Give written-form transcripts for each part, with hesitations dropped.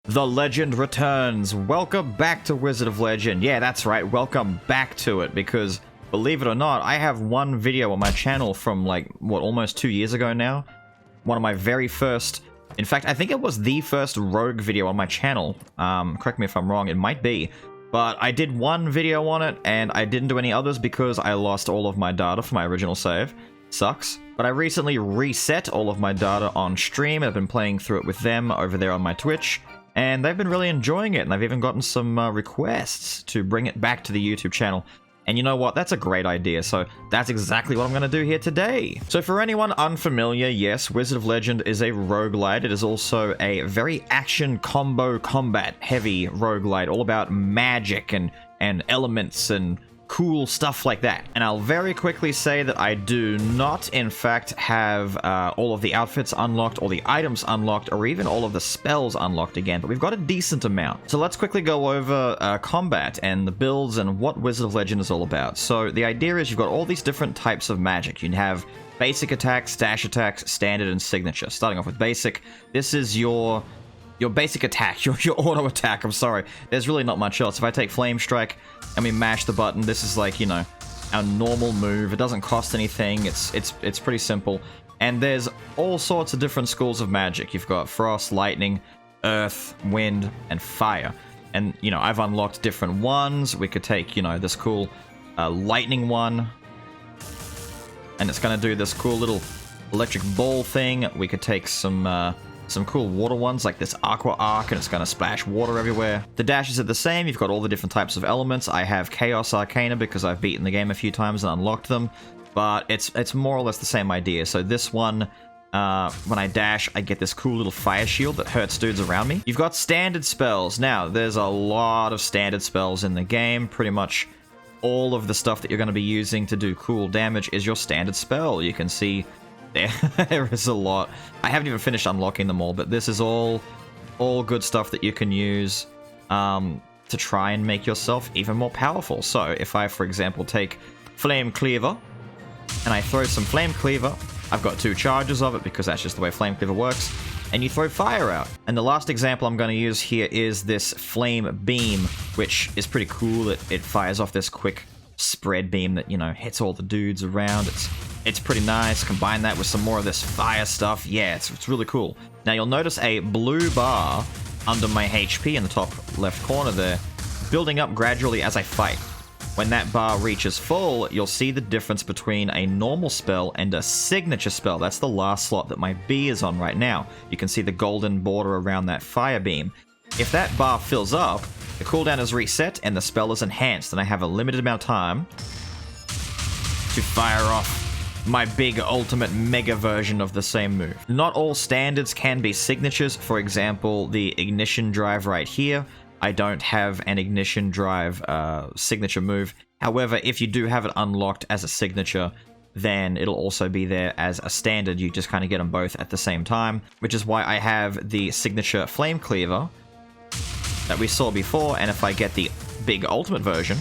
The legend returns. Welcome back to Wizard of Wegend. Yeah, that's right. Welcome back to it because, believe it or not, I have one video on my channel from like, what, almost 2 years ago now? One of my very first... In fact, I think it was the first rogue video on my channel. Correct me if I'm wrong, it might be. But I did one video on it, and I didn't do any others because I lost all of my data for my original save. Sucks. But I recently reset all of my data on stream. I've been playing through it with them over there on my Twitch. And they've been really enjoying it, and I've even gotten some requests to bring it back to the YouTube channel. And you know what? That's a great idea, so that's exactly what I'm going to do here today. So for anyone unfamiliar, yes, Wizard of Wegend is a roguelite. It is also a very action combo combat heavy roguelite, all about magic and elements and cool stuff like that. And I'll very quickly say that I do not, in fact, have all of the outfits unlocked, or the items unlocked, or even all of the spells unlocked again, but we've got a decent amount. So let's quickly go over combat and the builds and what Wizard of Wegend is all about. So the idea is you've got all these different types of magic. You can have basic attacks, dash attacks, standard, and signature. Starting off with basic, this is your basic attack, your auto attack, I'm sorry. There's really not much else. If I take Flame Strike and we mash the button, this is like, you know, our normal move. It doesn't cost anything. It's pretty simple. And there's all sorts of different schools of magic. You've got Frost, Lightning, Earth, Wind, and Fire. And, you know, I've unlocked different ones. We could take, you know, this cool Lightning one. And it's going to do this cool little electric ball thing. We could take some cool water ones like this Aqua Arc, and it's going to splash water everywhere. The dashes are the same. You've got all the different types of elements. I have Chaos Arcana because I've beaten the game a few times and unlocked them, but it's more or less the same idea. So this one, when I dash, I get this cool little fire shield that hurts dudes around me. You've got standard spells. Now, there's a lot of standard spells in the game. Pretty much all of the stuff that you're going to be using to do cool damage is your standard spell. You can see there is a lot. I haven't even finished unlocking them all, but this is all good stuff that you can use to try and make yourself even more powerful. So if I, for example, take Flame Cleaver and I throw some Flame Cleaver, I've got 2 charges of it because that's just the way Flame Cleaver works, and you throw fire out. And the last example I'm going to use here is this Flame Beam, which is pretty cool. It fires off this quick spread beam that, you know, hits all the dudes around. It's pretty nice. Combine that with some more of this fire stuff. Yeah, it's really cool. Now you'll notice a blue bar under my HP in the top left corner there, building up gradually as I fight. When that bar reaches full, you'll see the difference between a normal spell and a signature spell. That's the last slot that my B is on right now. You can see the golden border around that fire beam. If that bar fills up, the cooldown is reset and the spell is enhanced, and I have a limited amount of time to fire off my big ultimate mega version of the same move. Not all standards can be signatures. For example, the ignition drive right here, I don't have an ignition drive signature move. However, if you do have it unlocked as a signature, then it'll also be there as a standard. You just kind of get them both at the same time, which is why I have the signature Flame Cleaver that we saw before, and if I get the big ultimate version,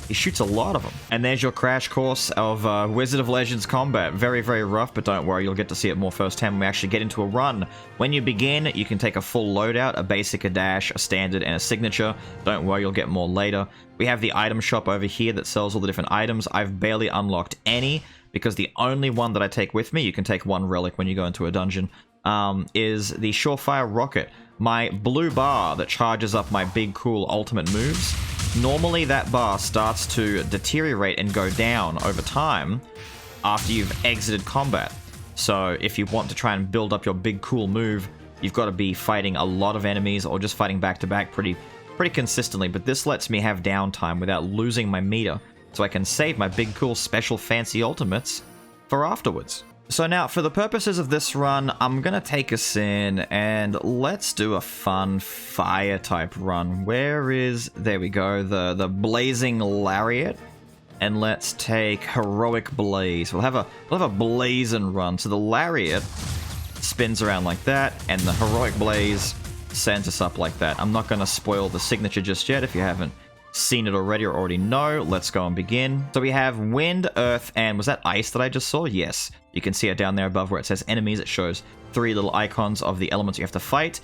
he shoots a lot of them. And there's your crash course of Wizard of Legend's combat. Very, very rough, but don't worry, you'll get to see it more firsthand when we actually get into a run. When you begin, you can take a full loadout, a basic, a dash, a standard, and a signature. Don't worry, you'll get more later. We have the item shop over here that sells all the different items. I've barely unlocked any, because the only one that I take with me, you can take one relic when you go into a dungeon, is the Surefire Rocket. My blue bar that charges up my big cool ultimate moves. Normally that bar starts to deteriorate and go down over time after you've exited combat. So if you want to try and build up your big cool move, you've got to be fighting a lot of enemies or just fighting back to back pretty consistently. But this lets me have downtime without losing my meter, so I can save my big cool special fancy ultimates for afterwards. So now, for the purposes of this run, I'm going to take us in, and let's do a fun fire-type run. There we go, the Blazing Lariat. And let's take Heroic Blaze. We'll have a blazing run. So the Lariat spins around like that, and the Heroic Blaze sends us up like that. I'm not going to spoil the signature just yet if you haven't seen it already or already know, let's go and begin. So we have wind, earth, and was that ice that I just saw? Yes. You can see it down there above where it says enemies. It shows 3 little icons of the elements you have to fight.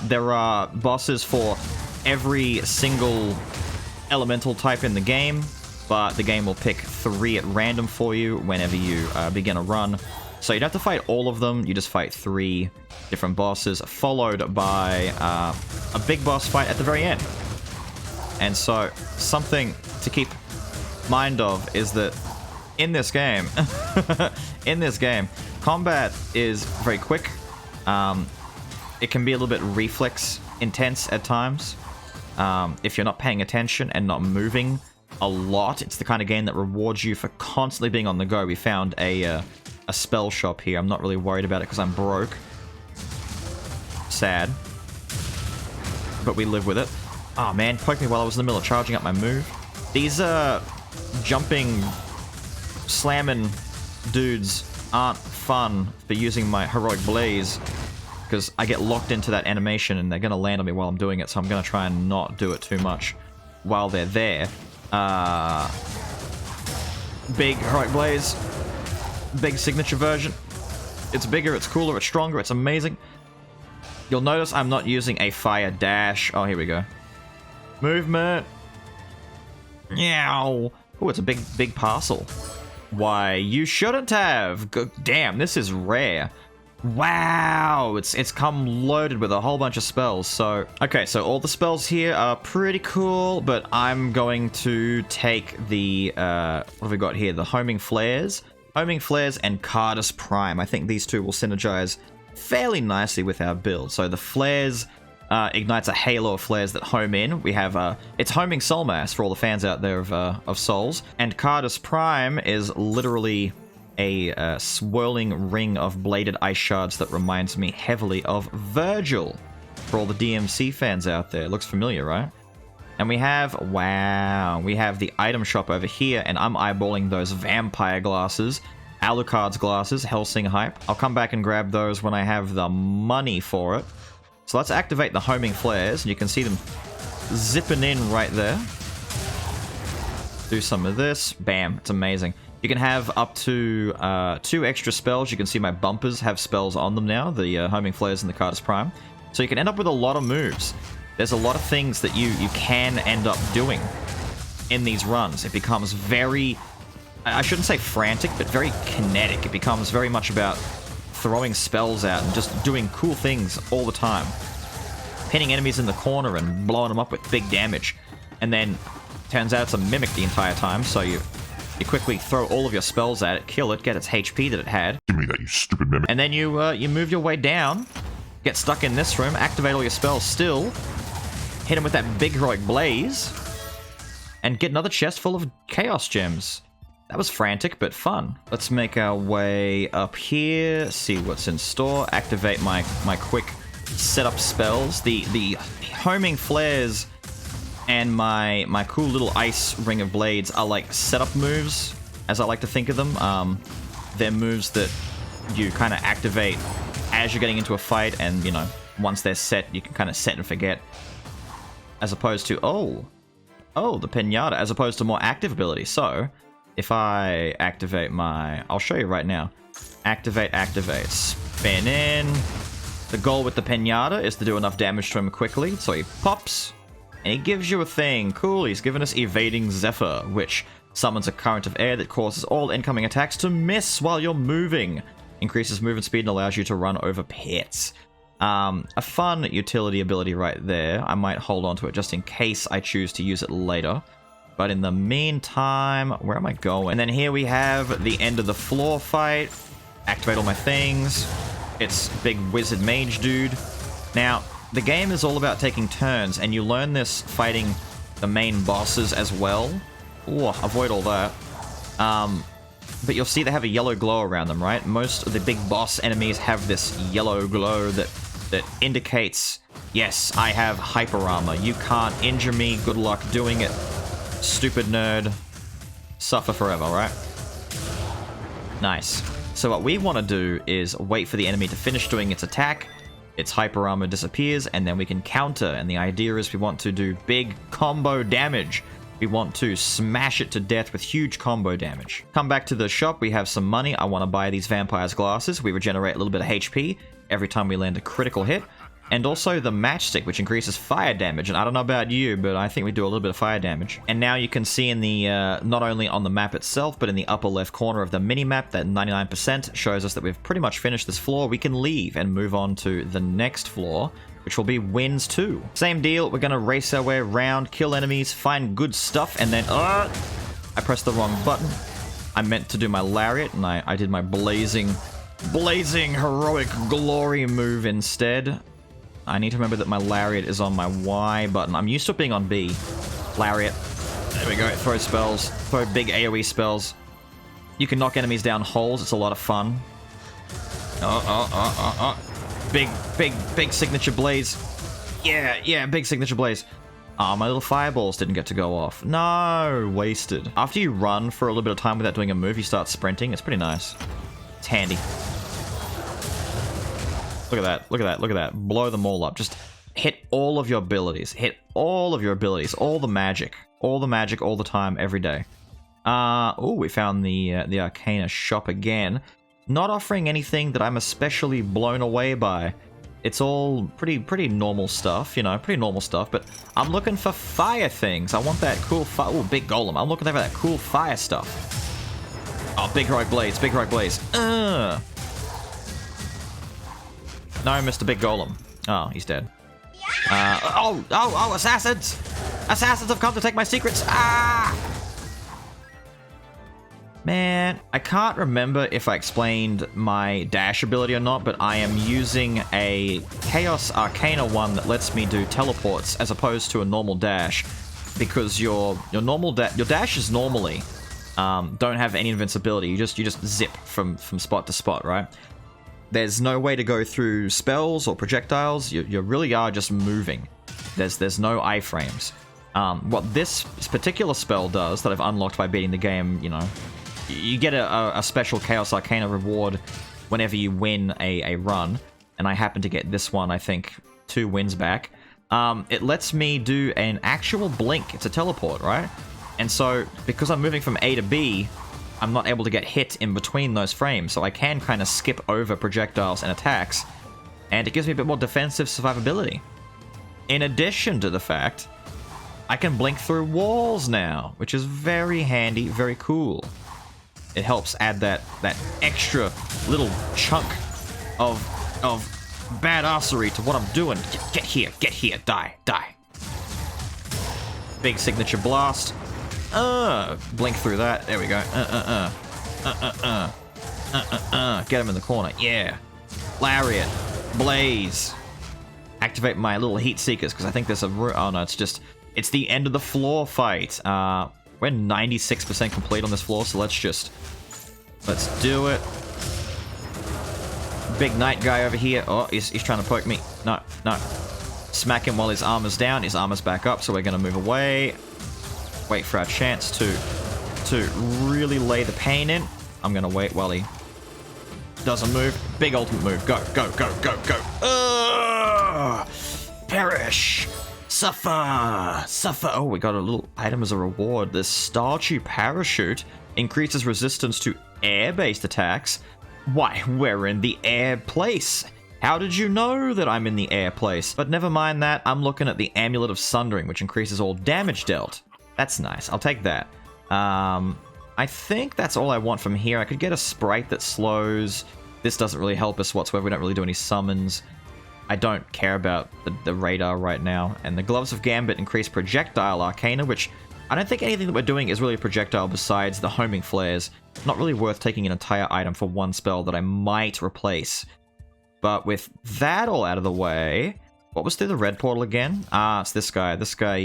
There are bosses for every single elemental type in the game, but the game will pick 3 at random for you whenever you begin a run. So you don't have to fight all of them, you just fight 3 different bosses, followed by a big boss fight at the very end. And so, something to keep mind of is that in this game, combat is very quick. It can be a little bit reflex intense at times. If you're not paying attention and not moving a lot, it's the kind of game that rewards you for constantly being on the go. We found a spell shop here. I'm not really worried about it because I'm broke. Sad. But we live with it. Oh man, poked me while I was in the middle of charging up my move. These jumping, slamming dudes aren't fun for using my heroic blaze, because I get locked into that animation and they're going to land on me while I'm doing it, so I'm going to try and not do it too much while they're there. Big heroic blaze. Big signature version. It's bigger, it's cooler, it's stronger, it's amazing. You'll notice I'm not using a fire dash. Oh, here we go. Movement. Meow. Oh, it's a big parcel. Why, you shouldn't have. Damn, this is rare. Wow, it's come loaded with a whole bunch of spells. So, okay, so all the spells here are pretty cool, but I'm going to take the, what have we got here? The homing flares. Homing flares and Cardus Prime. I think these two will synergize fairly nicely with our build. So the flares ignites a halo of flares that home in. We have, it's homing Soul Mass for all the fans out there of Souls. And Cardus Prime is literally a swirling ring of bladed ice shards that reminds me heavily of Virgil for all the DMC fans out there. Looks familiar, right? And we have, wow, we have the item shop over here, and I'm eyeballing those vampire glasses, Alucard's glasses, Helsing hype. I'll come back and grab those when I have the money for it. So let's activate the homing flares, and you can see them zipping in right there. Do some of this. Bam, it's amazing. You can have up to 2 extra spells. You can see my bumpers have spells on them now, the homing flares and the Cardus Prime. So you can end up with a lot of moves. There's a lot of things that you can end up doing in these runs. It becomes very, I shouldn't say frantic, but very kinetic. It becomes very much about throwing spells out and just doing cool things all the time. Pinning enemies in the corner and blowing them up with big damage. And then, turns out it's a mimic the entire time, so you quickly throw all of your spells at it, kill it, get its HP that it had. Give me that, you stupid mimic. And then you move your way down, get stuck in this room, activate all your spells still, hit him with that big heroic blaze, and get another chest full of chaos gems. That was frantic, but fun. Let's make our way up here, see what's in store, activate my quick setup spells. The homing flares and my cool little ice ring of blades are like setup moves, as I like to think of them. They're moves that you kind of activate as you're getting into a fight, and, you know, once they're set, you can kind of set and forget. As opposed to, oh, the Pinata, as opposed to more active abilities. So, if I activate my, I'll show you right now. Activate, spin in. The goal with the Pinata is to do enough damage to him quickly, so he pops, and he gives you a thing. Cool, he's given us Evading Zephyr, which summons a current of air that causes all incoming attacks to miss while you're moving. Increases movement speed and allows you to run over pits. A fun utility ability right there. I might hold on to it just in case I choose to use it later. But in the meantime, where am I going? And then here we have the end of the floor fight. Activate all my things. It's big wizard mage dude. Now, the game is all about taking turns, and you learn this fighting the main bosses as well. Ooh, avoid all that. But you'll see they have a yellow glow around them, right? Most of the big boss enemies have this yellow glow that indicates, yes, I have hyper armor. You can't injure me. Good luck doing it. Stupid nerd. Suffer forever, right? Nice. So what we want to do is wait for the enemy to finish doing its attack, its hyper armor disappears, and then we can counter. And the idea is we want to do big combo damage. We want to smash it to death with huge combo damage. Come back to the shop, we have some money. I want to buy these vampire's glasses. We regenerate a little bit of HP every time we land a critical hit. And also the matchstick, which increases fire damage. And I don't know about you, but I think we do a little bit of fire damage. And now you can see in the, not only on the map itself, but in the upper left corner of the mini-map, that 99% shows us that we've pretty much finished this floor. We can leave and move on to the next floor, which will be Winds 2. Same deal, we're gonna race our way around, kill enemies, find good stuff, and then, I pressed the wrong button. I meant to do my lariat, and I did my blazing heroic glory move instead. I need to remember that my lariat is on my Y button. I'm used to it being on B. Lariat. There we go. Throw spells. Throw big AoE spells. You can knock enemies down holes. It's a lot of fun. Big signature blaze. Yeah, big signature blaze. Ah, my little fireballs didn't get to go off. No, wasted. After you run for a little bit of time without doing a move, you start sprinting. It's pretty nice. It's handy. Look at that, look at that, look at that. Blow them all up. Just hit all of your abilities. Hit all of your abilities. All the magic. All the magic all the time, every day. Oh, we found the Arcana shop again. Not offering anything that I'm especially blown away by. It's all pretty normal stuff, you know, pretty normal stuff. But I'm looking for fire things. I want that cool fire. Oh, big golem. I'm looking for that cool fire stuff. Oh, big heroic blaze, big heroic blaze. No, Mr. Big Golem. Oh, he's dead. Oh, assassins! Assassins have come to take my secrets! Ah! Man, I can't remember if I explained my dash ability or not, but I am using a Chaos Arcana one that lets me do teleports as opposed to a normal dash, because your dashes normally don't have any invincibility. You just zip from spot to spot, right? There's no way to go through spells or projectiles. You really are just moving. There's no iframes. What this particular spell does that I've unlocked by beating the game, you know, you get a special Chaos Arcana reward whenever you win a run, and I happen to get this one, I think, 2 wins back. It lets me do an actual blink. It's a teleport, right? And so, because I'm moving from A to B, I'm not able to get hit in between those frames, so I can kind of skip over projectiles and attacks, and it gives me a bit more defensive survivability. In addition to the fact, I can blink through walls now, which is very handy, very cool. It helps add that extra little chunk of badassery to what I'm doing. Get here, die. Big signature blast. Blink through that. There we go. Get him in the corner. Yeah. Lariat. Blaze. Activate my little heat seekers, because I think there's a... Oh, no, it's the end of the floor fight. We're 96% complete on this floor, so let's do it. Big knight guy over here. Oh, he's trying to poke me. No. Smack him while his armor's down. His armor's back up, so we're going to move away. Wait for our chance to really lay the pain in. I'm gonna wait while he doesn't move. Big ultimate move. Go. Perish. Suffer. Oh, we got a little item as a reward. This starchy parachute increases resistance to air-based attacks. Why, we're in the air place. How did you know that I'm in the air place? But never mind that. I'm looking at the Amulet of Sundering, which increases all damage dealt. That's nice. I'll take that. I think that's all I want from here. I could get a sprite that slows. This doesn't really help us whatsoever. We don't really do any summons. I don't care about the radar right now. And the Gloves of Gambit increase projectile arcana, which I don't think anything that we're doing is really a projectile besides the homing flares. Not really worth taking an entire item for one spell that I might replace. But with that all out of the way... What was through the red portal again? Ah, it's this guy. This guy,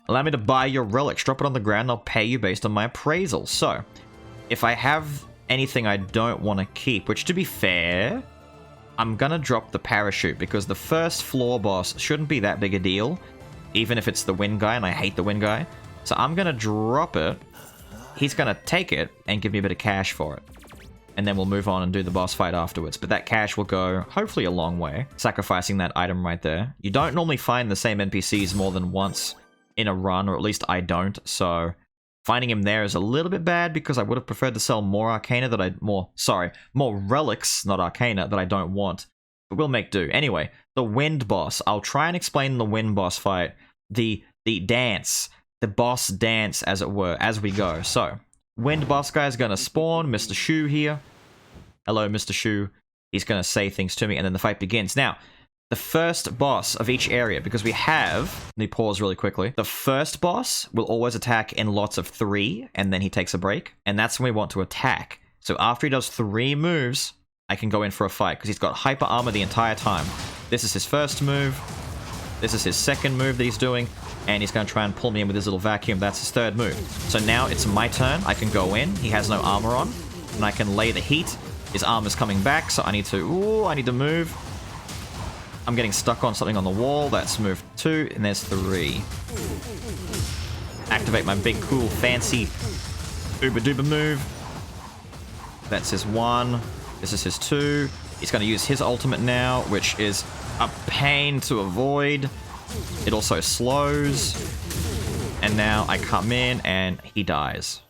allow me to buy your relics. Drop it on the ground and I'll pay you based on my appraisal. So, if I have anything I don't want to keep, which to be fair, I'm gonna drop the parachute because the first floor boss shouldn't be that big a deal, even if it's the wind guy, and I hate the wind guy. So I'm gonna drop it. He's gonna take it and give me a bit of cash for it. and then we'll move on and do the boss fight afterwards. But that cash will go, hopefully, a long way, sacrificing that item right there. You don't normally find the same NPCs more than once in a run, or at least I don't, so finding him there is a little bit bad because I would have preferred to sell more Arcana that more relics, not Arcana, that I don't want. But we'll make do. Anyway, the Wind boss. I'll try and explain the Wind boss fight. The dance. The boss dance, as it were, as we go. So, Wind boss guy is going to spawn. Mr. Shu here. Hello, Mr. Shu. He's going to say things to me, and then the fight begins. Now, the first boss of each area, because we have... Let me pause really quickly. The first boss will always attack in lots of 3, and then he takes a break. And that's when we want to attack. So after he does 3 moves, I can go in for a fight, because he's got hyper armor the entire time. This is his first move. This is his second move that he's doing. And he's going to try and pull me in with his little vacuum. That's his third move. So now it's my turn. I can go in. He has no armor on. And I can lay the heat. His armor's coming back, so I need to... Ooh, I need to move. I'm getting stuck on something on the wall. That's move 2, and there's 3. Activate my big, cool, fancy uber-duper move. That's his 1. This is his 2. He's going to use his ultimate now, which is a pain to avoid. It also slows. And now I come in, and he dies.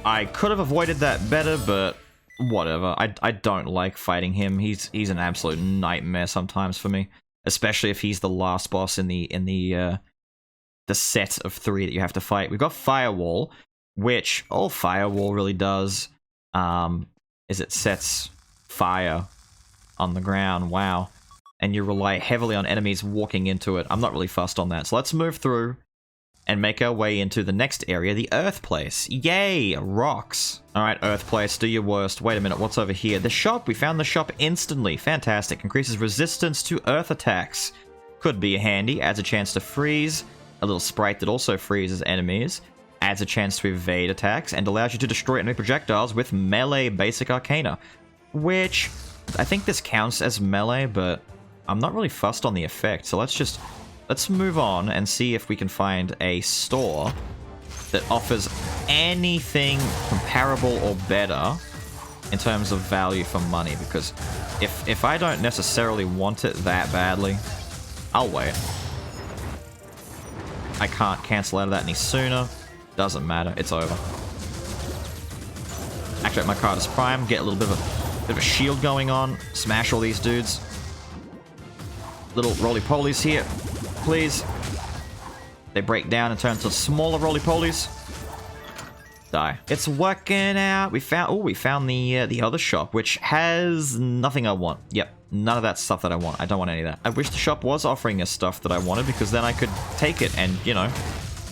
I could have avoided that better, but whatever. I don't like fighting him. He's an absolute nightmare sometimes for me, especially if he's the last boss in the set of 3 that you have to fight. We've got Firewall, which all Firewall really does is it sets fire on the ground. Wow. And you rely heavily on enemies walking into it. I'm not really fussed on that. So let's move through and make our way into the next area, the Earth Place. Yay! Rocks. Alright, Earth Place, do your worst. Wait a minute, what's over here? The shop! We found the shop instantly. Fantastic. Increases resistance to Earth attacks. Could be handy. Adds a chance to freeze. A little sprite that also freezes enemies. Adds a chance to evade attacks. And allows you to destroy enemy projectiles with melee basic arcana. Which, I think this counts as melee, but I'm not really fussed on the effect. So let's move on and see if we can find a store that offers anything comparable or better in terms of value for money, because if I don't necessarily want it that badly, I'll wait. I can't cancel out of that any sooner. Doesn't matter, it's over. Activate my Cardus Prime, get a little bit of a shield going on, smash all these dudes. Little roly-polies here. Please. They break down and turn into smaller roly-polies. Die. It's working out. We found the other shop, which has nothing I want. Yep, none of that stuff that I want. I don't want any of that. I wish the shop was offering us stuff that I wanted, because then I could take it and, you know,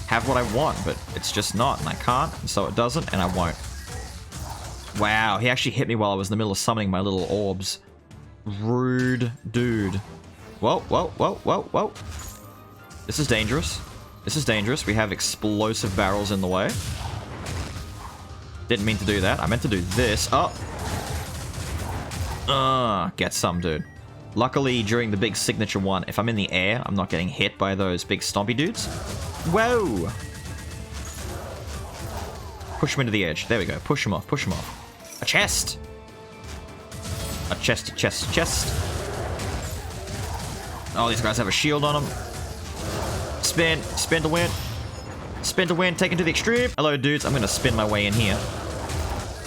have what I want, but it's just not, and I can't, and so it doesn't, and I won't. Wow, he actually hit me while I was in the middle of summoning my little orbs. Rude dude. Whoa, whoa, whoa, whoa, whoa. This is dangerous. This is dangerous. We have explosive barrels in the way. Didn't mean to do that. I meant to do this. Oh. Get some, dude. Luckily, during the big signature one, if I'm in the air, I'm not getting hit by those big stompy dudes. Whoa! Push him into the edge. There we go. Push him off. Push him off. A chest! A chest, chest, chest. Oh, these guys have a shield on them. Spin. Spin to win. Spin to win. Taken to the extreme. Hello, dudes. I'm going to spin my way in here.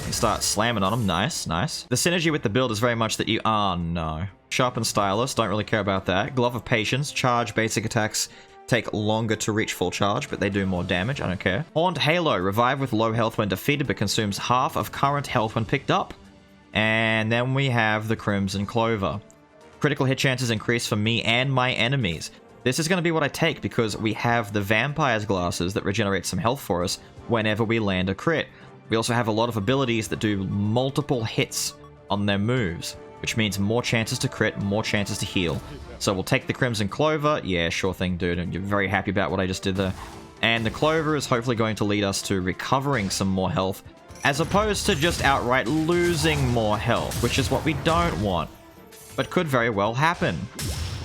And start slamming on them. Nice, nice. The synergy with the build is very much that you... Oh, no. Sharpened Stylus. Don't really care about that. Glove of Patience. Charge basic attacks take longer to reach full charge, but they do more damage. I don't care. Horned Halo. Revive with low health when defeated, but consumes half of current health when picked up. And then we have the Crimson Clover. Critical hit chances increase for me and my enemies. This is going to be what I take, because we have the Vampire's Glasses that regenerate some health for us whenever we land a crit. We also have a lot of abilities that do multiple hits on their moves, which means more chances to crit, more chances to heal. So we'll take the Crimson Clover. Yeah, sure thing, dude. And you're very happy about what I just did there. And the Clover is hopefully going to lead us to recovering some more health, as opposed to just outright losing more health, which is what we don't want, but could very well happen.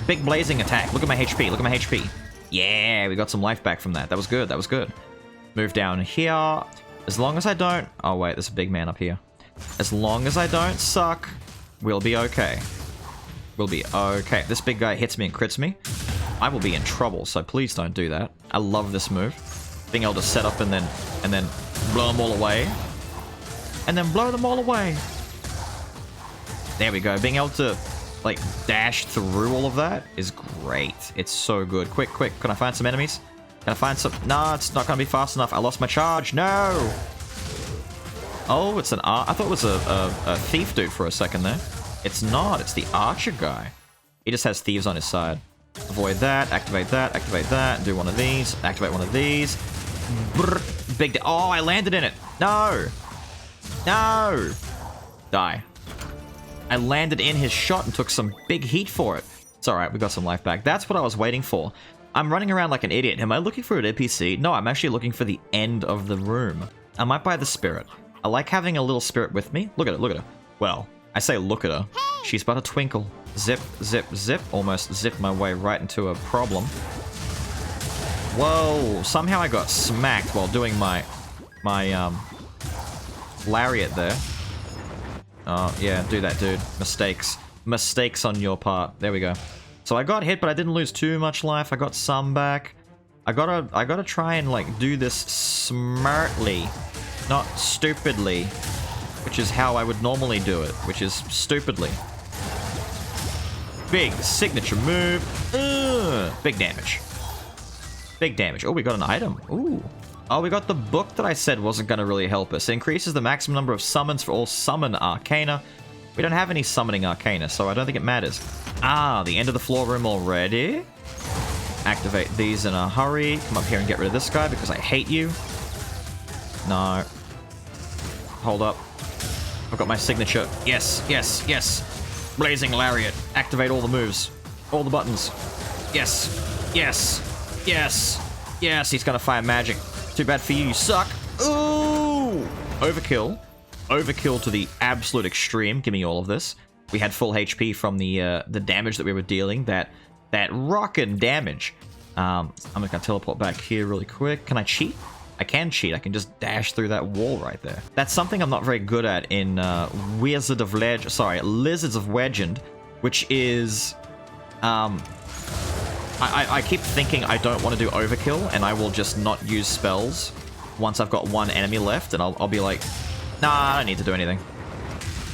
Big blazing attack. Look at my HP. Look at my HP. Yeah, we got some life back from that. That was good. That was good. Move down here. As long as I don't... Oh, wait. There's a big man up here. As long as I don't suck, we'll be okay. We'll be okay. If this big guy hits me and crits me, I will be in trouble, so please don't do that. I love this move. Being able to set up and then blow them all away. And then blow them all away. There we go. Being able to, like, dash through all of that is great. It's so good. Quick, quick. Can I find some enemies? Can I find some? No, it's not going to be fast enough. I lost my charge. No! Oh, it's an I thought it was a thief dude for a second there. It's not. It's the archer guy. He just has thieves on his side. Avoid that. Activate that. Activate that. Do one of these. Activate one of these. Brr, big. Oh, I landed in it. No. No. Die. I landed in his shot and took some big heat for it. It's alright. We got some life back. That's what I was waiting for. I'm running around like an idiot. Am I looking for an NPC? No, I'm actually looking for the end of the room. I might buy the spirit. I like having a little spirit with me. Look at it. Look at her. Well, I say look at her. She's but a twinkle. Zip, zip, zip. Almost zipped my way right into a problem. Whoa. Somehow I got smacked while doing my lariat there. Oh, yeah. Do that, dude. Mistakes. Mistakes on your part. There we go. So I got hit, but I didn't lose too much life. I got some back. I gotta try and, like, do this smartly. Not stupidly, which is how I would normally do it, which is stupidly. Big signature move. Big damage. Big damage. Oh, we got an item. Ooh. Oh, we got the book that I said wasn't going to really help us. It increases the maximum number of summons for all summon arcana. We don't have any summoning arcana, so I don't think it matters. Ah, the end of the floor room already. Activate these in a hurry. Come up here and get rid of this guy because I hate you. No. Hold up. I've got my signature. Yes, yes, yes. Blazing Lariat. Activate all the moves. All the buttons. Yes. Yes. Yes. Yes, he's gonna fire magic. Too bad for you, you suck. Ooh! Overkill. Overkill to the absolute extreme. Give me all of this. We had full HP from the damage that we were dealing. That rockin' damage. I'm just gonna teleport back here really quick. Can I cheat? I can cheat. I can just dash through that wall right there. That's something I'm not very good at in Lizards of Wegend, which is... I keep thinking I don't want to do overkill, and I will just not use spells once I've got one enemy left, and I'll be like, nah, I don't need to do anything.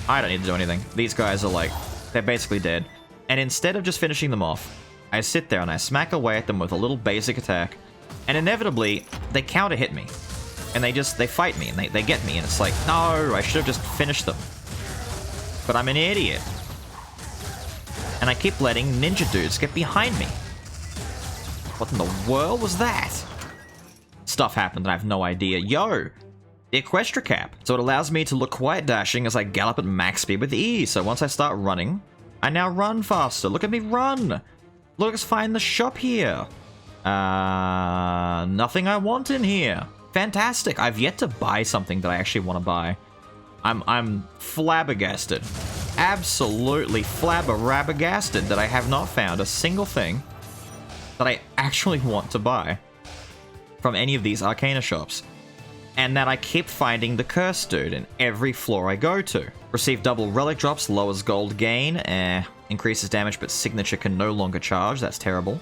I don't need to do anything. These guys are like, they're basically dead. And instead of just finishing them off, I sit there and I smack away at them with a little basic attack, and inevitably, they counter hit me. And they fight me, and they get me, and it's like, no, I should have just finished them. But I'm an idiot. And I keep letting ninja dudes get behind me. What in the world was that? Stuff happened and I have no idea. Yo! The Equestria Cap. So it allows me to look quite dashing as I gallop at max speed with ease. So once I start running, I now run faster. Look at me run! Look, let's find the shop here. Nothing I want in here. Fantastic. I've yet to buy something that I actually want to buy. I'm flabbergasted. Absolutely flabbergasted that I have not found a single thing that I actually want to buy from any of these Arcana shops. And that I keep finding the Curse Dude in every floor I go to. Receive double relic drops, lowers gold gain, increases damage but signature can no longer charge, that's terrible.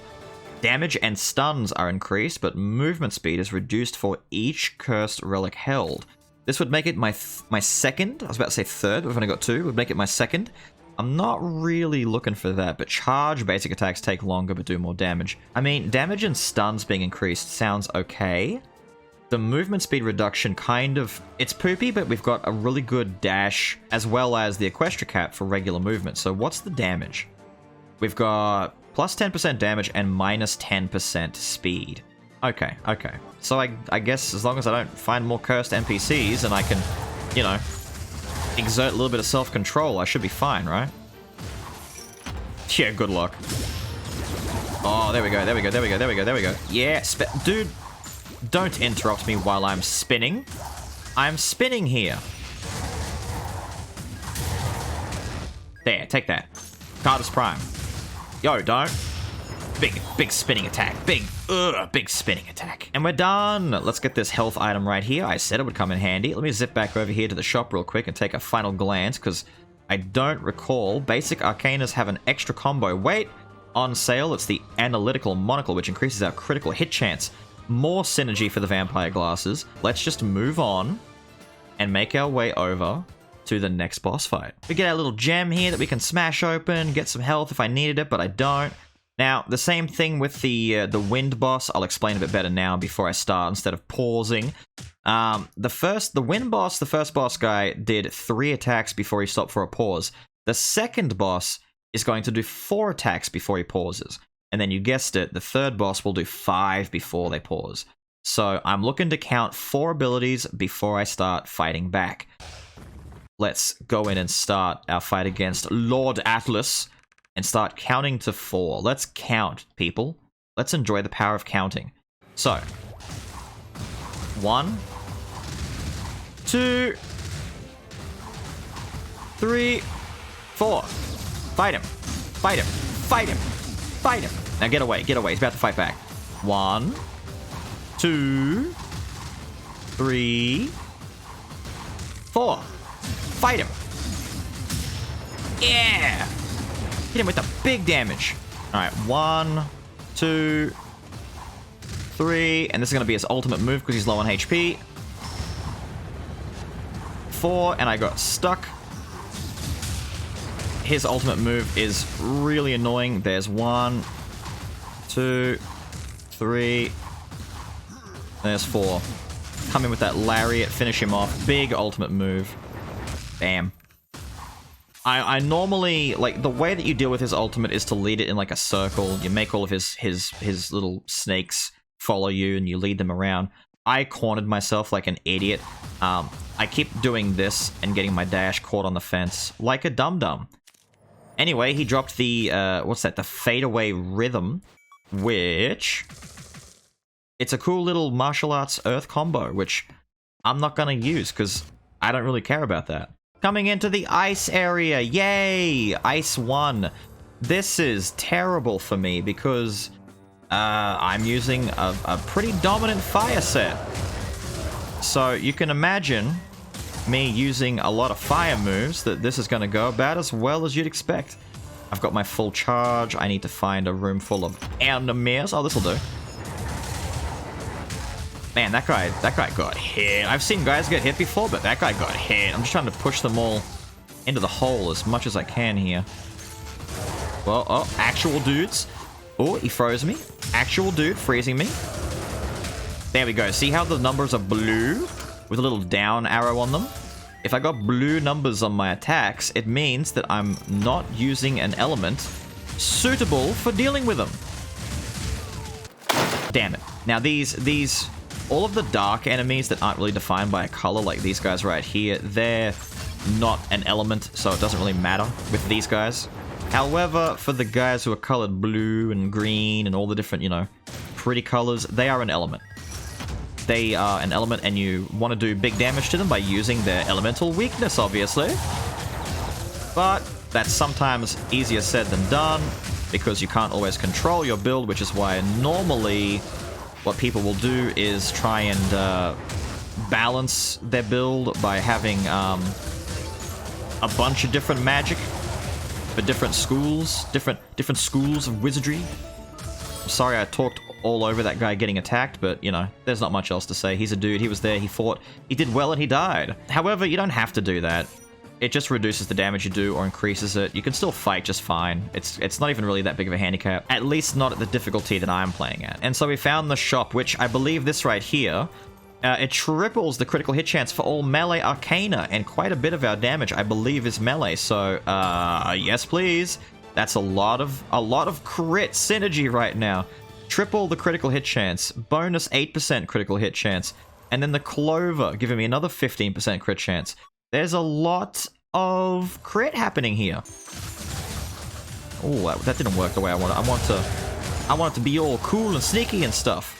Damage and stuns are increased, but movement speed is reduced for each cursed relic held. This would make it my second, I was about to say third, but I've only got two, would make it my second. I'm not really looking for that, but charge basic attacks take longer but do more damage. I mean, damage and stuns being increased sounds okay. The movement speed reduction kind of, it's poopy, but we've got a really good dash as well as the Equestria Cap for regular movement. So what's the damage? We've got plus 10% damage and minus 10% speed. Okay, okay. So I guess as long as I don't find more cursed NPCs and I can, you know, exert a little bit of self-control, I should be fine, right? Yeah, good luck. Oh, there we go, there we go, there we go, there we go, there we go. Yeah, dude, don't interrupt me while I'm spinning. I'm spinning here. There, take that. Cardus Prime. Yo, don't. Big spinning attack. Big spinning attack. And we're done. Let's get this health item right here. I said it would come in handy. Let me zip back over here to the shop real quick and take a final glance, because I don't recall. Basic Arcanas have an extra combo. Wait, on sale, it's the Analytical Monocle, which increases our critical hit chance. More synergy for the vampire glasses. Let's just move on and make our way over to the next boss fight. We get our little gem here that we can smash open, get some health if I needed it, but I don't. Now, the same thing with the wind boss. I'll explain a bit better now before I start, instead of pausing. The wind boss, the first boss guy, did 3 attacks before he stopped for a pause. The second boss is going to do 4 attacks before he pauses. And then you guessed it, the third boss will do 5 before they pause. So I'm looking to count 4 abilities before I start fighting back. Let's go in and start our fight against Lord Atlas and start counting to 4. Let's count, people. Let's enjoy the power of counting. So, 1, 2, 3, 4. Fight him. Fight him. Fight him. Fight him. Now get away. Get away. He's about to fight back. 1, 2, 3, 4. Fight him. Yeah. Hit him with the big damage. Alright, 1, 2, 3. And this is going to be his ultimate move because he's low on HP. 4, and I got stuck. His ultimate move is really annoying. There's 1, 2, 3. There's 4. Come in with that lariat, finish him off. Big ultimate move. Bam. I normally, like, the way that you deal with his ultimate is to lead it in, like, a circle. You make all of his little snakes follow you, and you lead them around. I cornered myself like an idiot. I keep doing this and getting my dash caught on the fence like a dum-dum. Anyway, he dropped the, what's that? The Fadeaway Rhythm, which... It's a cool little martial arts earth combo, which I'm not gonna use, because I don't really care about that. Coming into the ice area, yay! Ice 1. This is terrible for me because I'm using a pretty dominant fire set. So you can imagine me using a lot of fire moves that this is going to go about as well as you'd expect. I've got my full charge. I need to find a room full of enemies. Oh, this'll do. Man, that guy got hit. I've seen guys get hit before, but that guy got hit. I'm just trying to push them all into the hole as much as I can here. Well, oh, actual dudes. Oh, he froze me. Actual dude freezing me. There we go. See how the numbers are blue with a little down arrow on them? If I got blue numbers on my attacks, it means that I'm not using an element suitable for dealing with them. Damn it. Now these... All of the dark enemies that aren't really defined by a color, like these guys right here, they're not an element, so it doesn't really matter with these guys. However, for the guys who are colored blue and green and all the different, you know, pretty colors, they are an element. They are an element, and you want to do big damage to them by using their elemental weakness, obviously. But that's sometimes easier said than done, because you can't always control your build, which is why normally... What people will do is try and balance their build by having a bunch of different magic for different schools, different schools of wizardry. I'm sorry I talked all over that guy getting attacked, but, you know, there's not much else to say. He's a dude, he was there, he fought, he did well, and he died. However, you don't have to do that. It just reduces the damage you do or increases it. You can still fight just fine. It's not even really that big of a handicap. At least not at the difficulty that I'm playing at. And so we found the shop, which I believe this right here, it triples the critical hit chance for all melee arcana, and quite a bit of our damage, I believe, is melee. So, yes please. That's a lot of crit synergy right now. Triple the critical hit chance, bonus 8% critical hit chance, and then the clover giving me another 15% crit chance. There's a lot of crit happening here. Oh, that didn't work the way I want it. I want it to be all cool and sneaky and stuff.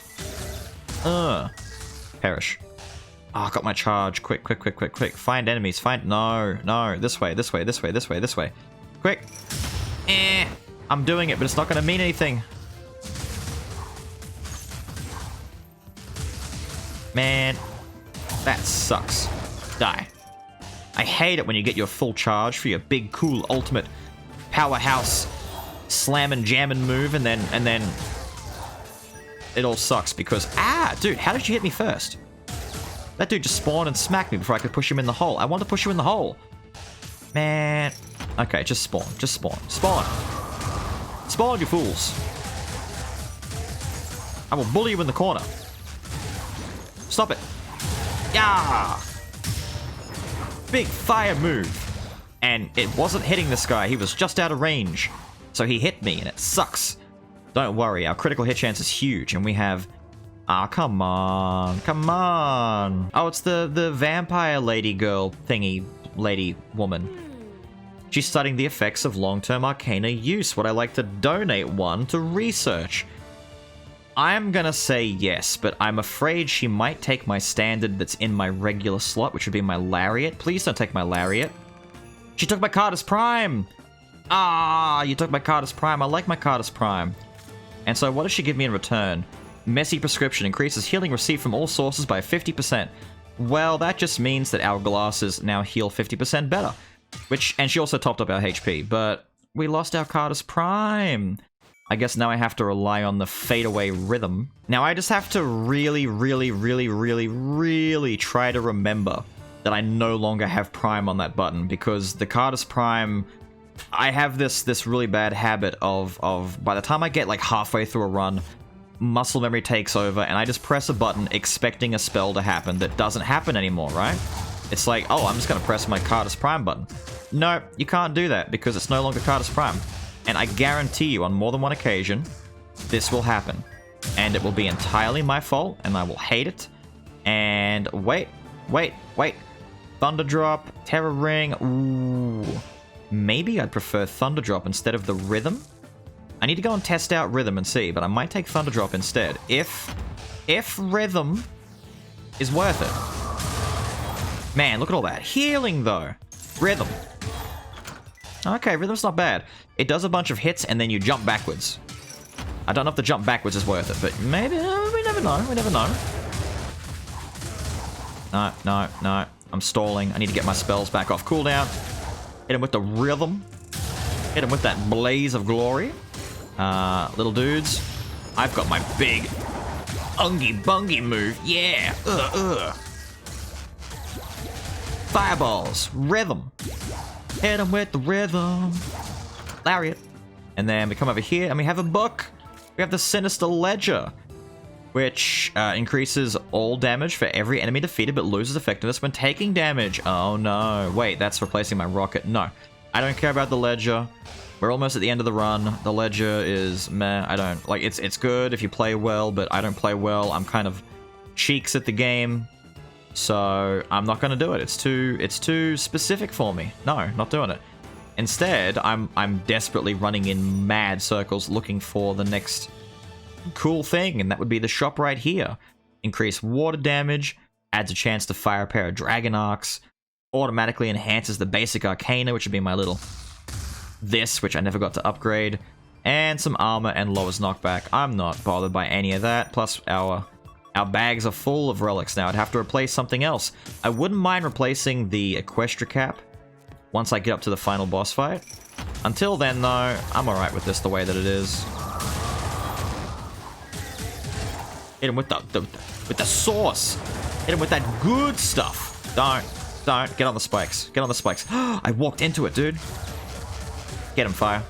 Perish. Ah, got my charge. Quick. Find enemies. No. This way. Quick. I'm doing it, but it's not going to mean anything. Man, that sucks. Die. I hate it when you get your full charge for your big, cool, ultimate powerhouse slamming, jamming move, and then it all sucks because dude, how did you hit me first? That dude just spawned and smacked me before I could push him in the hole. I want to push you in the hole, man. Okay, just spawn, spawn, you fools. I will bully you in the corner. Stop it. Yeah. Big fire move. And it wasn't hitting this guy. He was just out of range. So he hit me, and it sucks. Don't worry, our critical hit chance is huge, and we have... come on. Come on. Oh, it's the vampire lady girl thingy lady woman. She's studying the effects of long-term arcana use. Would I like to donate one to research? I'm gonna say yes, but I'm afraid she might take my standard that's in my regular slot, which would be my lariat. Please don't take my lariat. She took my Cardus Prime! You took my Cardus Prime. I like my Cardus Prime. And so what does she give me in return? Messy prescription increases healing received from all sources by 50%. Well, that just means that our glasses now heal 50% better. And she also topped up our HP, but we lost our Cardus Prime. I guess now I have to rely on the fadeaway rhythm. Now I just have to really try to remember that I no longer have Prime on that button, because the Cardus Prime, I have this really bad habit of by the time I get like halfway through a run, muscle memory takes over and I just press a button expecting a spell to happen that doesn't happen anymore, right? It's like, oh, I'm just gonna press my Cardus Prime button. No, you can't do that because it's no longer Cardus Prime. And I guarantee you, on more than one occasion, this will happen. And it will be entirely my fault, and I will hate it. And wait. Thunder Drop, Terror Ring, ooh. Maybe I'd prefer Thunder Drop instead of the Rhythm? I need to go and test out Rhythm and see, but I might take Thunder Drop instead. If Rhythm is worth it. Man, look at all that healing, though. Rhythm. Okay, Rhythm's not bad. It does a bunch of hits, and then you jump backwards. I don't know if the jump backwards is worth it, but maybe... we never know. We never know. No. I'm stalling. I need to get my spells back off cooldown. Hit him with the Rhythm. Hit him with that Blaze of Glory. Little dudes. I've got my big Ungy Bungy move. Yeah. Fireballs. Rhythm. Hit him with the Rhythm. Lariat. And then we come over here and we have a book. We have the Sinister Ledger, which increases all damage for every enemy defeated but loses effectiveness when taking damage. Oh no. Wait, that's replacing my rocket. No. I don't care about the Ledger. We're almost at the end of the run. The Ledger is meh. I don't... like, it's good if you play well, but I don't play well. I'm kind of cheeks at the game. So I'm not going to do it. It's too specific for me. No, not doing it. Instead, I'm desperately running in mad circles looking for the next cool thing, and that would be the shop right here. Increase water damage, adds a chance to fire a pair of Dragon Arcs, automatically enhances the basic Arcana, which would be my little this, which I never got to upgrade, and some armor and lowers knockback. I'm not bothered by any of that, plus our bags are full of relics now. I'd have to replace something else. I wouldn't mind replacing the Equestria Cap once I get up to the final boss fight. Until then, though, I'm alright with this the way that it is. Hit him with the sauce. Hit him with that good stuff. Don't. Get on the spikes. Get on the spikes. I walked into it, dude. Get him, Fire.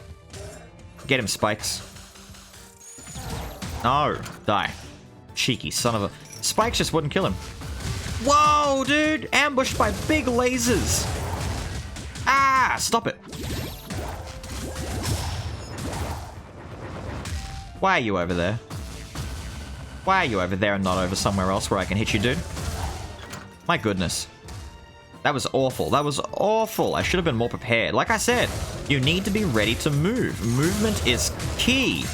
Get him, Spikes. No. Die. Cheeky son of a... Spikes just wouldn't kill him. Whoa, dude! Ambushed by big lasers! Stop it! Why are you over there? Why are you over there and not over somewhere else where I can hit you, dude? My goodness. That was awful. That was awful. I should have been more prepared. Like I said, you need to be ready to move. Movement is key.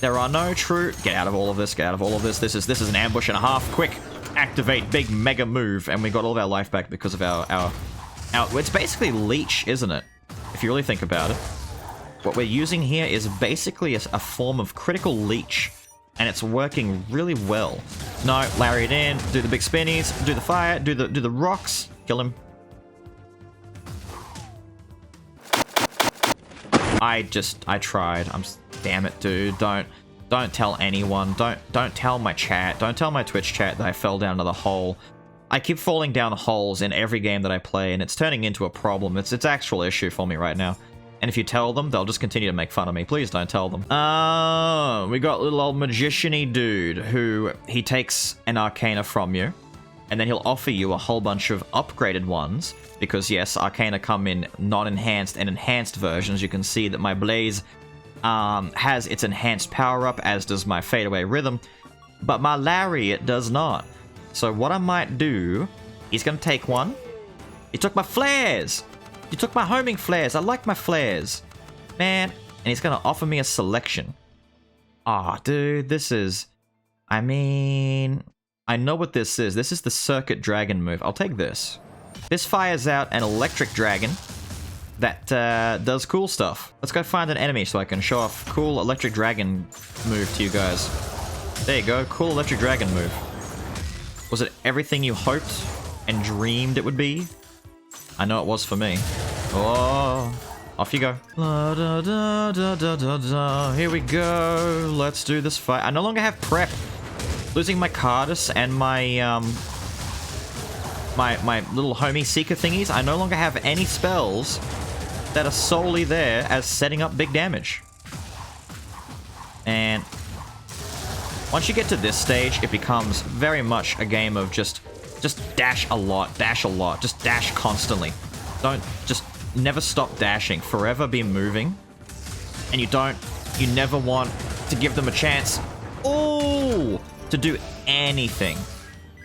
There are no true... Get out of all of this. Get out of all of this. This is an ambush and a half. Quick. Activate big mega move. And we got all of our life back because of our... It's basically leech, isn't it? If you really think about it. What we're using here is basically a form of critical leech. and it's working really well. No, Lariat in, do the big spinnies, do the fire, do the rocks, kill him. I tried. Damn it, dude. Don't tell anyone. Don't tell my chat. Don't tell my Twitch chat that I fell down to the hole. I keep falling down holes in every game that I play, and it's turning into a problem. It's actual issue for me right now. And if you tell them, they'll just continue to make fun of me. Please don't tell them. Oh, we got little old magician-y dude who he takes an arcana from you, and then he'll offer you a whole bunch of upgraded ones, because yes, arcana come in non-enhanced and enhanced versions. You can see that my blaze has its enhanced power-up, as does my fadeaway rhythm, but my lariat does not. So what I might do, he's gonna take one. He took my flares! You took my homing flares. I like my flares. Man. And he's gonna offer me a selection. Ah, dude, this is... I mean... I know what this is. This is the Circuit Dragon move. I'll take this. This fires out an electric dragon that does cool stuff. Let's go find an enemy so I can show off cool electric dragon move to you guys. There you go. Cool electric dragon move. Was it everything you hoped and dreamed it would be? I know it was for me. Oh, off you go. La, da, da, da, da, da, da. Here we go. Let's do this fight. I no longer have prep. Losing my Cardus and my my little homie seeker thingies. I no longer have any spells that are solely there as setting up big damage. And once you get to this stage, it becomes very much a game of just dash a lot, just dash constantly. Just never stop dashing, forever be moving. And you never want to give them a chance, to do anything.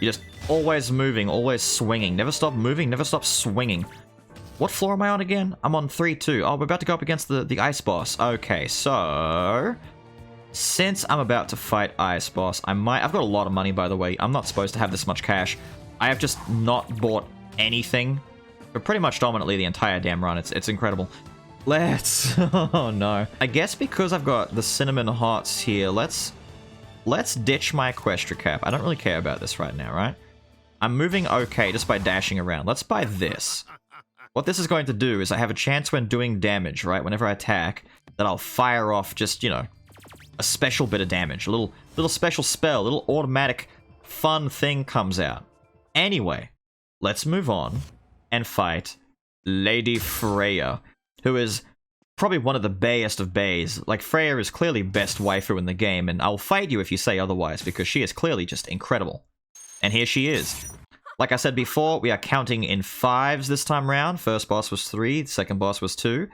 You're just always moving, always swinging. Never stop moving, never stop swinging. What floor am I on again? I'm on 3-2. Oh, we're about to go up against the ice boss. Okay, so... since I'm about to fight ice boss, I've got a lot of money, by the way. I'm not supposed to have this much cash. I have just not bought anything for pretty much dominantly the entire damn run. It's incredible. Let's... oh no. I guess because I've got the cinnamon hearts here, let's ditch my Equestria cap. I don't really care about this right now, right? I'm moving okay just by dashing around. Let's buy this. What this is going to do is I have a chance when doing damage, right? Whenever I attack, that I'll fire off just, you know, a special bit of damage. A little special spell, a little automatic fun thing comes out. Anyway, let's move on and fight Lady Freya, who is probably one of the bayest of bays. Like, Freya is clearly best waifu in the game, and I'll fight you if you say otherwise, because she is clearly just incredible. And here she is. Like I said before, we are counting in 5s this time round. First boss was 3, the second boss was 2.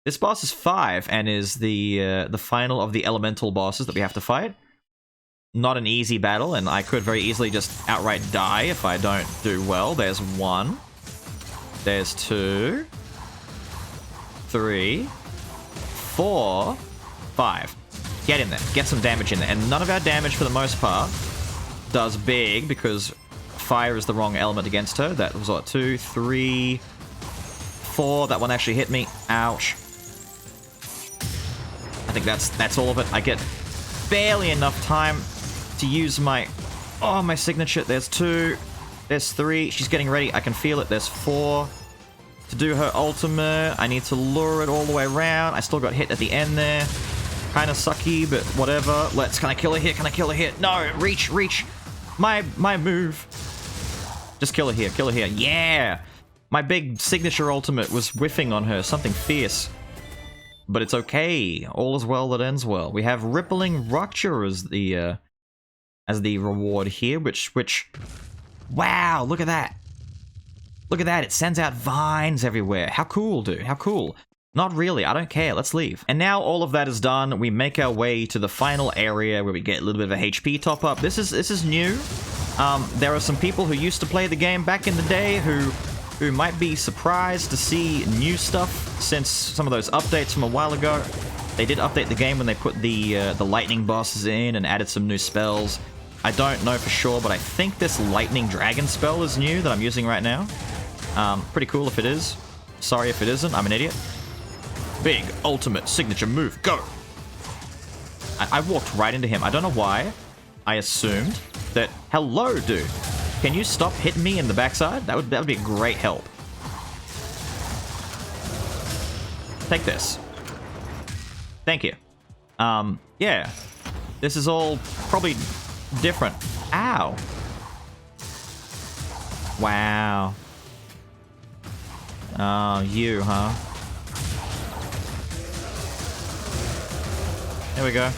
This boss is 5, and is the final of the elemental bosses that we have to fight. Not an easy battle, and I could very easily just outright die if I don't do well. There's 1. There's 2. 3. 4. 5. Get in there. Get some damage in there. And none of our damage, for the most part, does big, because fire is the wrong element against her. That was what, 2, 3, 4. That one actually hit me. Ouch. I think that's all of it. I get barely enough time to use my signature. There's 2. There's 3. She's getting ready. I can feel it. There's 4. To do her ultimate, I need to lure it all the way around. I still got hit at the end there. Kind of sucky, but whatever. Can I kill her here? Can I kill her here? No, reach. My move. Just kill her here. Kill her here. Yeah! My big signature ultimate was whiffing on her. Something fierce. But it's okay. All is well that ends well. We have Rippling Rupture as the reward here, which... Wow, look at that. Look at that, it sends out vines everywhere. How cool, dude, how cool. Not really, I don't care, let's leave. And now all of that is done, we make our way to the final area where we get a little bit of a HP top up. This is new. There are some people who used to play the game back in the day who might be surprised to see new stuff since some of those updates from a while ago. They did update the game when they put the lightning bosses in and added some new spells. I don't know for sure, but I think this lightning dragon spell is new that I'm using right now. Pretty cool if it is. Sorry if it isn't, I'm an idiot. Big ultimate signature move, go! I walked right into him. I don't know why. I assumed that... Hello, dude. Can you stop hitting me in the backside? That would be a great help. Take this. Thank you. Yeah. This is all probably different. Ow. Wow. Oh, you, huh? There we go.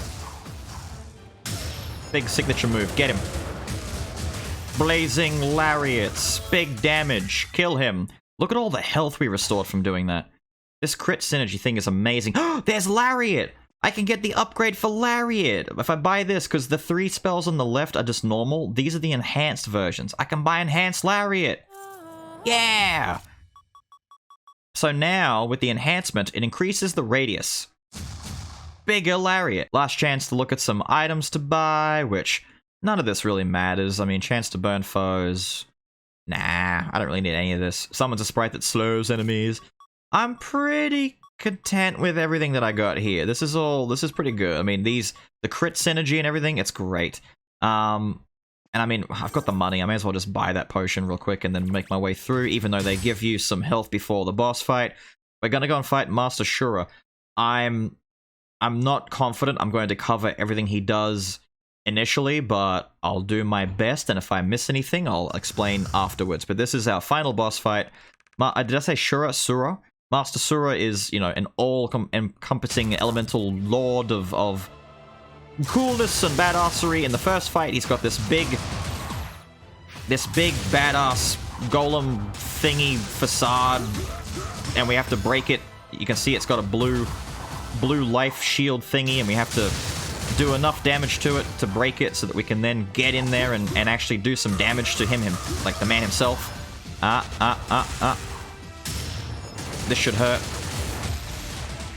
Big signature move. Get him. Blazing lariats. Big damage. Kill him. Look at all the health we restored from doing that. This crit synergy thing is amazing. Oh, there's lariat! I can get the upgrade for lariat if I buy this, because the 3 spells on the left are just normal. These are the enhanced versions. I can buy enhanced lariat. Yeah! So now, with the enhancement, it increases the radius. Bigger lariat. Last chance to look at some items to buy, which none of this really matters. I mean, chance to burn foes. Nah, I don't really need any of this. Summons a sprite that slows enemies. I'm pretty content with everything that I got here. This is pretty good. I mean, the crit synergy and everything, it's great. And I mean, I've got the money. I may as well just buy that potion real quick and then make my way through, even though they give you some health before the boss fight. We're gonna go and fight Master Surah. I'm not confident I'm going to cover everything he does initially, but I'll do my best, and if I miss anything, I'll explain afterwards. But this is our final boss fight. Did I say Surah? Master Surah is, you know, an all-encompassing elemental lord of coolness and badassery. In the first fight, he's got this big badass golem thingy facade, and we have to break it. You can see it's got a blue life shield thingy, and we have to do enough damage to it to break it so that we can then get in there and actually do some damage to him, like the man himself. This should hurt.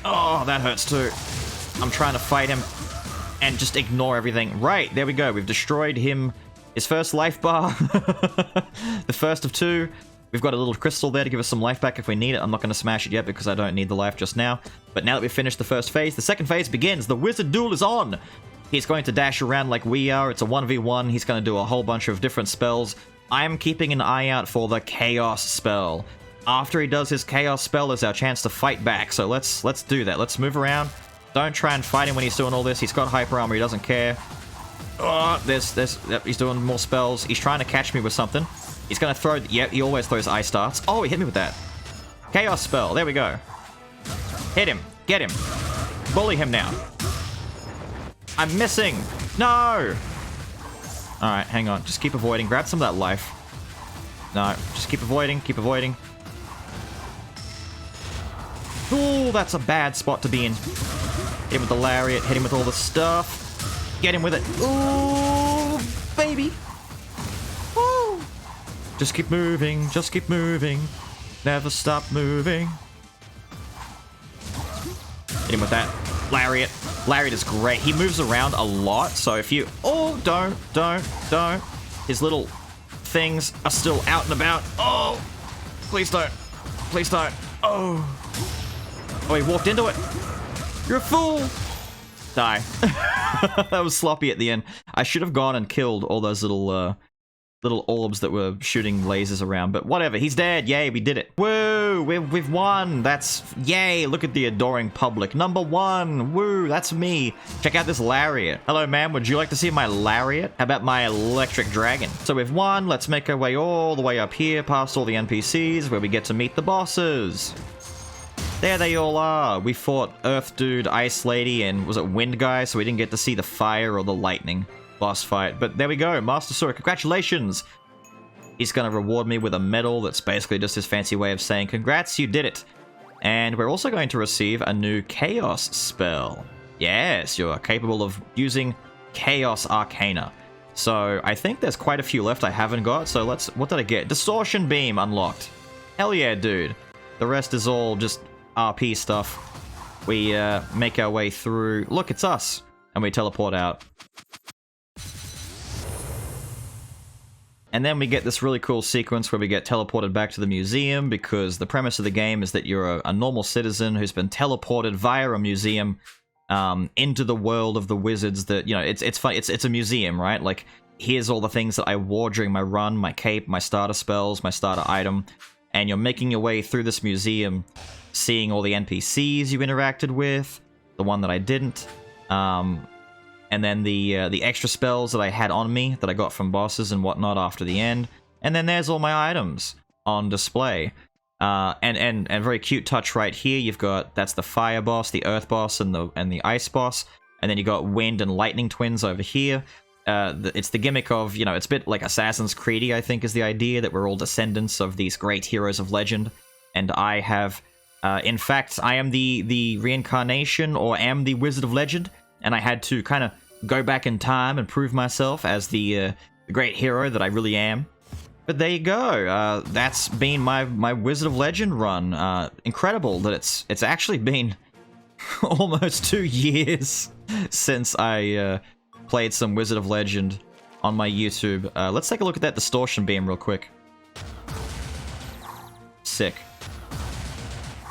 Oh, that hurts too. I'm trying to fight him and just ignore everything. Right, there we go. We've destroyed him. His first life bar. The first of 2. We've got a little crystal there to give us some life back if we need it. I'm not going to smash it yet because I don't need the life just now. But now that we've finished the first phase, the second phase begins. The wizard duel is on. He's going to dash around like we are. It's a 1v1. He's going to do a whole bunch of different spells. I'm keeping an eye out for the chaos spell. After he does his chaos spell is our chance to fight back. So let's do that. Let's move around. Don't try and fight him when he's doing all this. He's got hyper armor. He doesn't care. Oh, yep, he's doing more spells. He's trying to catch me with something. He's gonna throw... Yep, he always throws ice darts. Oh, he hit me with that. Chaos spell. There we go. Hit him. Get him. Bully him now. I'm missing. No! Alright, hang on. Just keep avoiding. Grab some of that life. No, just keep avoiding. Keep avoiding. Ooh, that's a bad spot to be in. Hit him with the lariat. Hit him with all the stuff. Get him with it. Ooh, baby. Ooh. Just keep moving. Just keep moving. Never stop moving. Hit him with that. Lariat. Lariat is great. He moves around a lot, so if you... Oh, don't. His little things are still out and about. Oh, please don't. Please don't. Oh. Oh, he walked into it. You're a fool. Die. That was sloppy at the end. I should have gone and killed all those little orbs that were shooting lasers around, but whatever. He's dead. Yay, we did it. Woo, we've won. That's yay. Look at the adoring public. Number 1. Woo, that's me. Check out this lariat. Hello, ma'am. Would you like to see my lariat? How about my electric dragon? So we've won. Let's make our way all the way up here, past all the NPCs, where we get to meet the bosses. There they all are. We fought Earth Dude, Ice Lady, and was it Wind Guy, so we didn't get to see the fire or the lightning boss fight. But there we go, Master Surah, congratulations! He's gonna reward me with a medal that's basically just his fancy way of saying, congrats, you did it! And we're also going to receive a new Chaos spell. Yes, you're capable of using Chaos Arcana. So I think there's quite a few left I haven't got, so what did I get? Distortion Beam unlocked. Hell yeah, dude. The rest is all just RP stuff. We make our way through. Look, it's us. And we teleport out. And then we get this really cool sequence where we get teleported back to the museum, because the premise of the game is that you're a normal citizen who's been teleported via a museum into the world of the wizards that, you know, it's fun. It's a museum, right? Like, here's all the things that I wore during my run, my cape, my starter spells, my starter item, and you're making your way through this museum, seeing all the NPCs you interacted with, the one that I didn't, and then the extra spells that I had on me that I got from bosses and whatnot after the end, and then there's all my items on display. And a very cute touch right here. You've got, that's the fire boss, the earth boss, and the ice boss, and then you got wind and lightning twins over here. It's the gimmick of, you know, it's a bit like Assassin's Creed-y, I think, is the idea that we're all descendants of these great heroes of legend, and I have, in fact, I am the reincarnation, or am the Wizard of Legend, and I had to kind of go back in time and prove myself as the great hero that I really am. But there you go. That's been my Wizard of Legend run. Incredible that it's actually been almost 2 years since I played some Wizard of Legend on my YouTube. Let's take a look at that distortion beam real quick. Sick.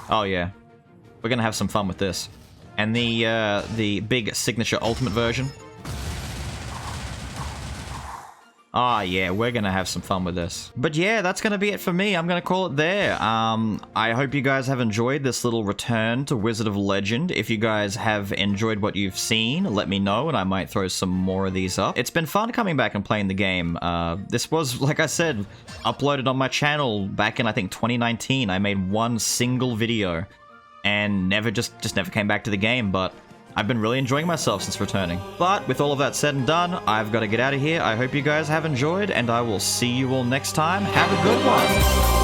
Oh yeah, we're gonna have some fun with this. And the big signature ultimate version. Ah, yeah, we're gonna have some fun with this. But yeah, that's gonna be it for me. I'm gonna call it there. I hope you guys have enjoyed this little return to Wizard of Legend. If you guys have enjoyed what you've seen, let me know, and I might throw some more of these up. It's been fun coming back and playing the game. This was, like I said, uploaded on my channel back in, I think, 2019. I made one single video, and never came back to the game, but I've been really enjoying myself since returning. But with all of that said and done, I've got to get out of here. I hope you guys have enjoyed, and I will see you all next time. Have a good one!